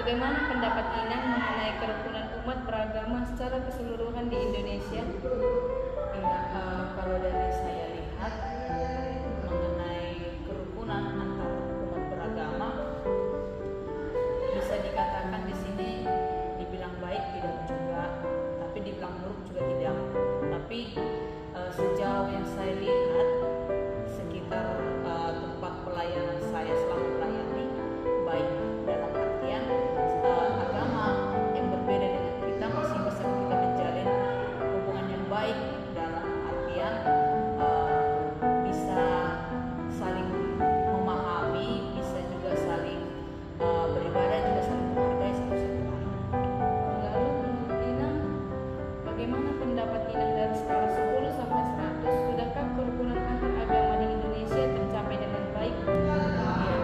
Bagaimana pendapat Inang mengenai kerukunan umat beragama secara keseluruhan di Indonesia? Ya, kalau dari saya lihat mengenai kerukunan antar umat beragama, bisa dikatakan di sini dibilang baik tidak juga, tapi dibilang buruk juga tidak. Tapi sejauh yang saya lihat sekitar tempat pelayanan saya selama melayani, baik dalam artian agama yang berbeda dengan kita masih bisa kita menjalin hubungan yang baik, dalam artian bisa saling memahami, bisa juga saling beribadah, juga saling menghargai satu sama lain. Lalu menurut Inang, bagaimana pendapat Inang dari skala 10 sampai 100? Sudahkah kerukunan antar agama di Indonesia tercapai dengan baik? Ya,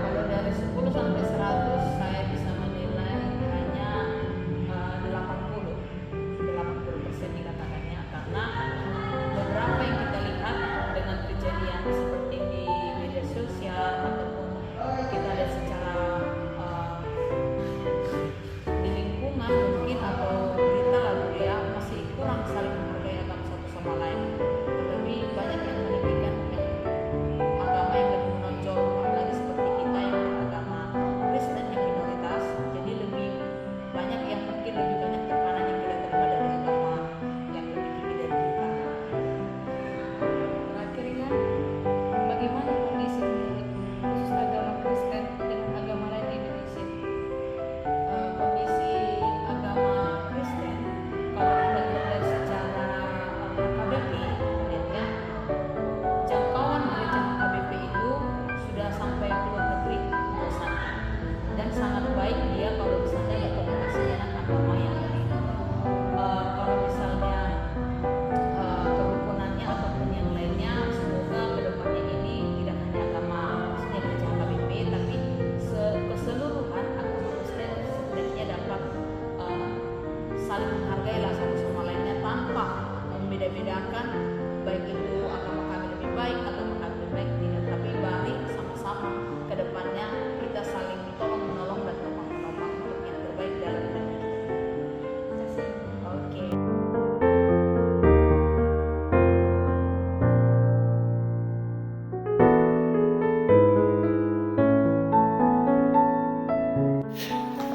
kalau dari 10 sampai 100 saya bisa menilai hanya 80% dikatakannya, karena beberapa yang kita lihat dengan kejadian seperti di media sosial ataupun kita lihat secara di lingkungan mungkin atau berita lalu ya, masih kurang saling menghargai agama satu sama lain. Lebih banyak yang meninggikan agama yang lebih menonjol, apalagi seperti kita yang beragama Kristen yang minoritas, jadi lebih banyak yang mungkin lebih banyak tekanan yang kita terima dari agama yang lebih tinggi dari kita. Terakhir Inang, bagaimana kondisi menurut khusus agama Kristen dengan agama lain di Indonesia? Kondisi agama Kristen, kalau kita lihat dari secara KBP, ya, jangkauan gereja KBP itu sudah sampai ke luar negeri biasanya, dan sangat baik dia kalau misalnya ada komunikasi dengan agama yang lain. Kalau misalnya kerukunannya ataupun yang lainnya, semoga kedepannya ini tidak hanya agama maksudnya gereja KBP, tapi keseluruhan agama Kristen setidaknya dapat saling menghargai lah satu sama lainnya tanpa membeda-bedakan baik itu agama kami lebih baik atau agama kami lebih baik, tidak, tapi mari sama-sama ke depannya kita saling tolong menolong dan topang-menopang untuk yang terbaik dalam dunia kita. Terima kasih. Oke.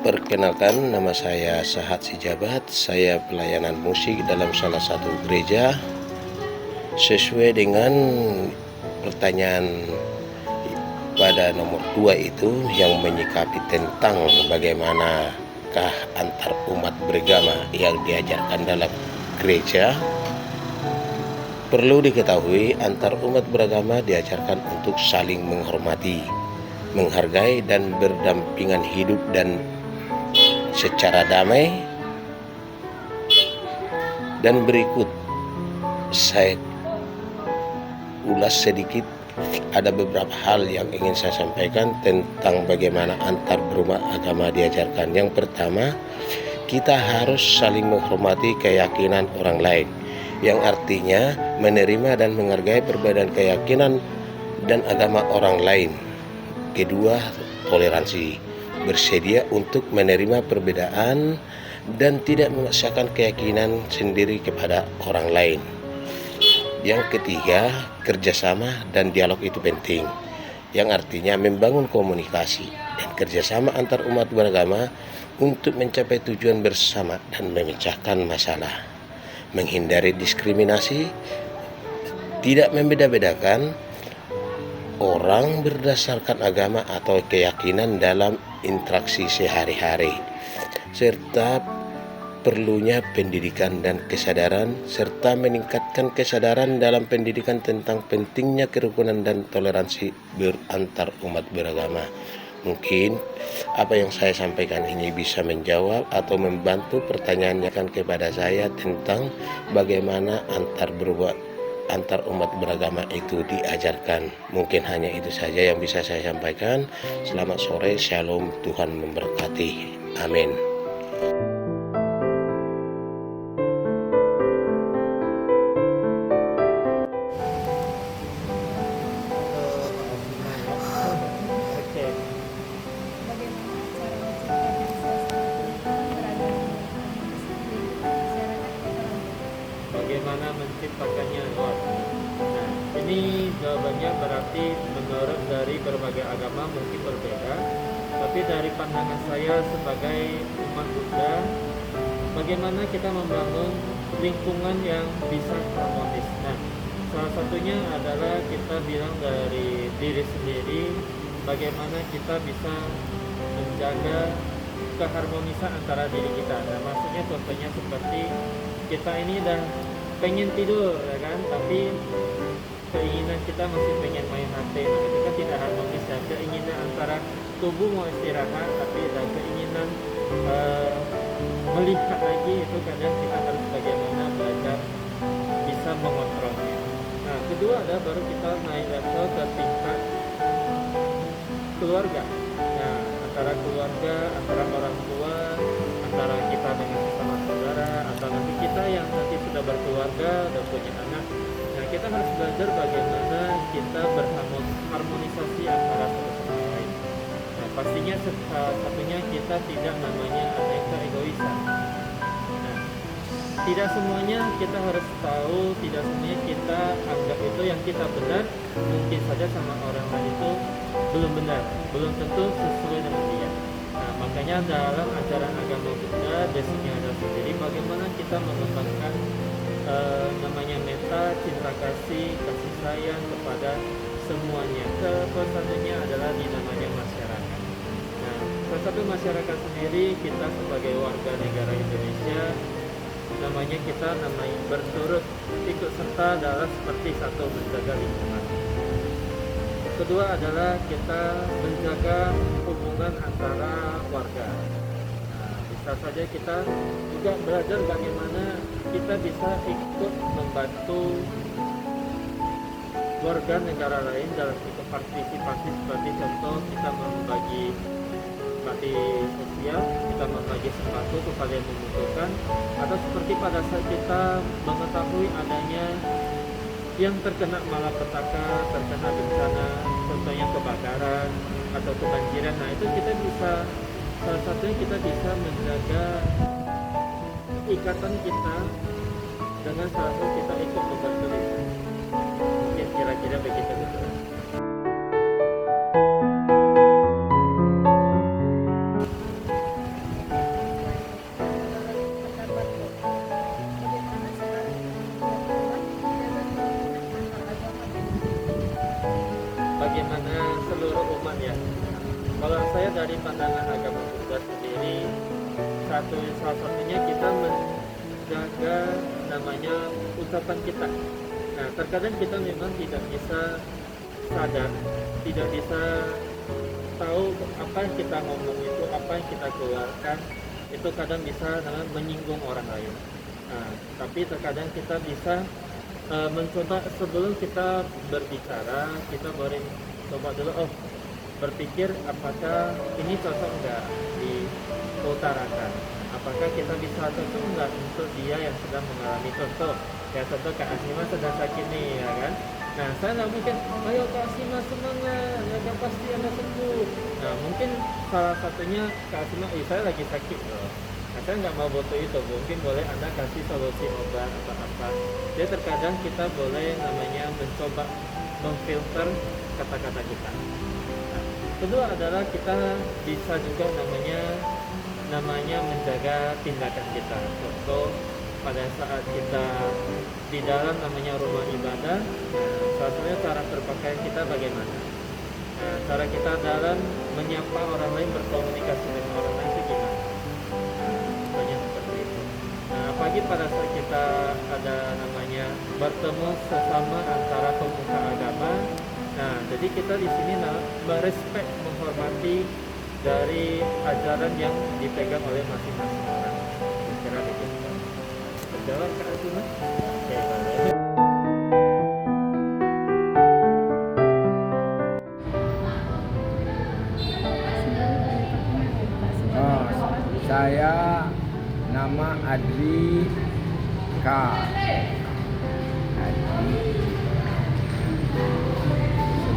Perkenalkan, nama saya Sahat Sijabat. Saya pelayanan musik dalam salah satu gereja. Sesuai dengan pertanyaan pada nomor 2 itu yang menyikapi tentang bagaimanakah antar umat beragama yang diajarkan dalam gereja. Perlu diketahui, antar umat beragama diajarkan untuk saling menghormati, menghargai, dan berdampingan hidup dan secara damai. Dan berikut saya ulas sedikit, ada beberapa hal yang ingin saya sampaikan tentang bagaimana antar berumat agama diajarkan. Yang pertama, kita harus saling menghormati keyakinan orang lain, yang artinya menerima dan menghargai perbedaan keyakinan dan agama orang lain. Kedua, toleransi, bersedia untuk menerima perbedaan dan tidak memaksakan keyakinan sendiri kepada orang lain. Yang ketiga, kerjasama dan dialog itu penting, yang artinya membangun komunikasi dan kerjasama antar umat beragama untuk mencapai tujuan bersama dan memecahkan masalah. Menghindari diskriminasi, tidak membeda-bedakan orang berdasarkan agama atau keyakinan dalam interaksi sehari-hari, serta perlunya pendidikan dan kesadaran, serta meningkatkan kesadaran dalam pendidikan tentang pentingnya kerukunan dan toleransi antar umat beragama. Mungkin apa yang saya sampaikan ini bisa menjawab atau membantu pertanyaan yang akan kepada saya tentang bagaimana antar umat beragama itu diajarkan. Mungkin hanya itu saja yang bisa saya sampaikan. Selamat sore, shalom, Tuhan memberkati. Amin. Bagaimana cara menciptakan suasana diciptakannya Lord? Nah, ini jawabannya berarti menurut dari berbagai agama mungkin berbeda, tapi dari pandangan saya sebagai umat Buddha, bagaimana kita membangun lingkungan yang bisa harmonis. Nah, salah satunya adalah kita bilang dari diri sendiri, bagaimana kita bisa menjaga keharmonisan antara diri kita. Nah, maksudnya contohnya seperti kita ini udah pengen tidur, ya kan, tapi keinginan kita masih pengen main HP. Nah, itu kan tidak harmonis. Dan keinginan antara tubuh mau istirahat, tapi ada keinginan melihat lagi, itu kadang kita harus bagaimana belajar bisa mengontrolnya. Nah, kedua ada baru kita naik level ke tingkat keluarga. Nah, antara keluarga, antara orang tua, antara kita dengan sesama saudara, atau nanti kita yang nanti sudah berkeluarga, sudah punya anak. Nah, kita harus belajar bagaimana kita berharmonisasi antara satu sama lain. Nah, pastinya satunya kita tidak namanya ada keegoisan. Nah, tidak semuanya kita harus tahu, tidak semuanya kita anggap itu yang kita benar, mungkin saja sama orang lain itu belum benar, belum tentu sesuai dengan dia. Nah, makanya dalam ajaran agama Buddha basicnya ada sendiri bagaimana kita mengembangkan namanya metta, cinta kasih sayang kepada semuanya. Salah satunya adalah di namanya masyarakat. Nah, salah satu masyarakat sendiri kita sebagai warga negara Indonesia namanya kita berturut ikut serta dalam seperti satu menjaga lingkungan. Kedua adalah kita menjaga hubungan antara warga. Nah, bisa saja kita juga belajar bagaimana kita bisa ikut membantu warga negara lain dalam ikut partisipasi, seperti contoh kita membagi bakti sosial, kita membagi sembako kepada yang membutuhkan, atau seperti pada saat kita mengetahui adanya yang terkena malapetaka, terkena bencana, contohnya kebakaran atau kebanjiran. Nah, itu kita bisa, salah satunya kita bisa menjaga ikatan kita dengan salah satu kita ikut membantu itu. Mungkin kira-kira begitu gitu. Bagaimana seluruh umat ya? Kalau saya dari pandangan agama Buddha sendiri, salah satunya kita menjaga namanya ucapan kita. Nah, terkadang kita memang tidak bisa sadar, tidak bisa tahu apa yang kita ngomong itu, apa yang kita keluarkan, itu kadang bisa menyinggung orang lain. Nah, tapi terkadang kita bisa mencoba sebelum kita berbicara, kita boleh coba dulu berpikir apakah ini cocok enggak diutarakan, apakah kita bisa cocok enggak untuk dia yang sedang mengalami contoh Kak Asima sedang sakit nih, ya kan. Nah, saya nggak mungkin ayo Kak Asima semangat, ya kan pasti Anda sembuh. Nah, mungkin salah satunya Kak Asima saya lagi sakit loh. Nah, saya nggak mau butuh itu, mungkin boleh Anda kasih solusi obat atau apa. Jadi terkadang kita boleh namanya mencoba memfilter kata-kata kita. Nah, kedua adalah kita bisa juga namanya menjaga tindakan kita. Contoh pada saat kita di dalam namanya rumah ibadah, salah satunya cara berpakaian kita bagaimana. Nah, cara kita dalam menyapa orang lain, berkomunikasi dengan orang lain itu gimana. Banyak seperti itu. Nah, apalagi pada saat kita ada namanya bertemu sesama antara pemuka agama. Nah, jadi kita di sini merespek, menghormati dari ajaran yang dipegang oleh masing-masing orang. Kira begitu. Berjalan ke Asima. Oke, boleh. Saya nama Adri K.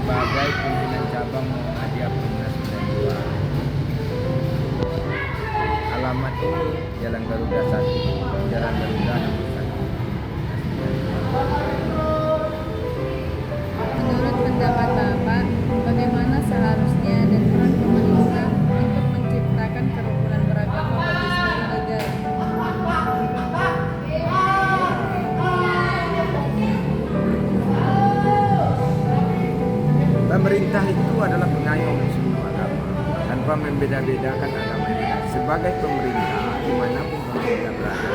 Sebagai pimpinan cabang Muhammadiyah Pemuda 92. Alamat ini Jalan Garuda 1, Jalan Garuda nomor 1. Menurut pendapat Bapak, bagaimana seharusnya dan peran pemerintah untuk menciptakan kerukunan beragama bagi seluruh negara? Pemerintah itu adalah pengayom semua agama tanpa membeda-bedakan agama ini. Sebagai pemerintah, dimanapun pemerintah berada,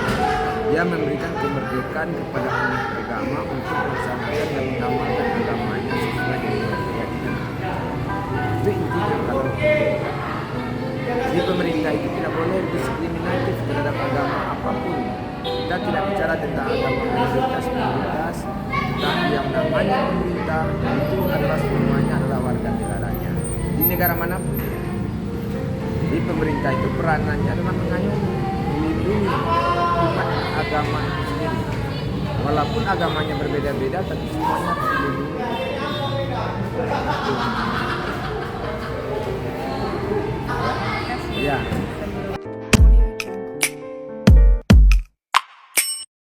dia memberikan kemerdekaan kepada umat agama untuk melaksanakan dan mengamalkan agamanya sesuai dengan keyakinan. Itu intinya kalau jadi pemerintah itu tidak boleh diskriminatif terhadap agama apapun. Kita tidak bicara tentang agama minoritas, tetapi yang namanya pemerintah itu adalah semuanya adalah warga negaranya di negara manapun. Jadi pemerintah itu peranannya adalah mengayomi, melindungi umat agama itu sendiri. Walaupun agamanya berbeda-beda, tapi semuanya harus dilindungi. Ya.